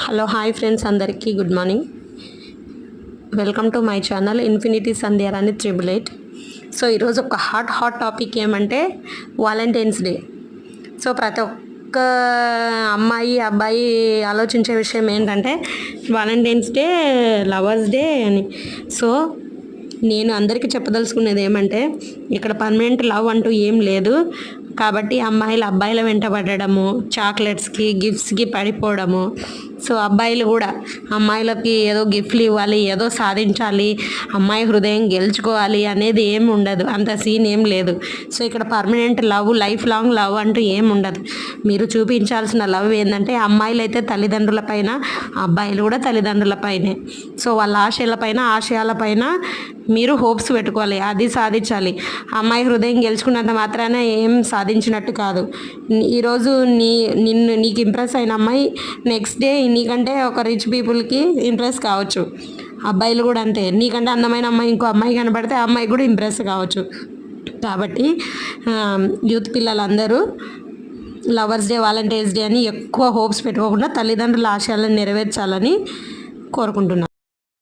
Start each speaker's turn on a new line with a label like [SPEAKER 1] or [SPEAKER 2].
[SPEAKER 1] Hello hi friends, అందరికీ good morning. Welcome to my channel infinity Sandhyarani 888. So ఈరోజు ఒక hot topic ఏమంటే Valentine's day. So ప్రతి ఒక్క అమ్మాయి అబ్బాయి ఆలోచించే విషయం ఏంటంటే వాలంటైన్స్ డే, లవర్స్ డే అని. సో నేను అందరికీ చెప్పదలుచుకునేది ఏమంటే ఇక్కడ పర్మనెంట్ లవ్ అంటూ ఏం లేదు. కాబట్టి అమ్మాయిలు అబ్బాయిల వెంట పడడము, చాక్లెట్స్కి గిఫ్ట్స్కి పడిపోవడము. సో అబ్బాయిలు కూడా అమ్మాయిలకి ఏదో గిఫ్ట్లు ఇవ్వాలి, ఏదో సాధించాలి, అమ్మాయి హృదయం గెలుచుకోవాలి అనేది ఏం ఉండదు. అంత సీన్ ఏం లేదు. సో ఇక్కడ permanent love, life long love అంటూ ఏం ఉండదు. మీరు చూపించాల్సిన లవ్ ఏంటంటే అమ్మాయిలు అయితే తల్లిదండ్రుల పైన, అబ్బాయిలు కూడా తల్లిదండ్రుల పైనే. సో వాళ్ళ ఆశయాలపైన మీరు హోప్స్ పెట్టుకోవాలి, అది సాధించాలి. అమ్మాయి హృదయం గెలుచుకున్నంత మాత్రాన ఏం సాధించినట్టు కాదు. ఈరోజు నీకు ఇంప్రెస్ అయిన అమ్మాయి నెక్స్ట్ డే నీకంటే ఒక రిచ్ పీపుల్కి ఇంప్రెస్ కావచ్చు. అబ్బాయిలు కూడా అంతే. నీకంటే అందమైన అమ్మాయి ఇంకో అమ్మాయి కనబడితే ఆ అమ్మాయి కూడా ఇంప్రెస్ కావచ్చు. కాబట్టి యూత్ పిల్లలందరూ లవర్స్ డే, వాలంటైన్స్ డే అని ఎక్కువ హోప్స్ పెట్టుకోకుండా తల్లిదండ్రుల ఆశయాలను నెరవేర్చాలని కోరుకుంటున్నాను.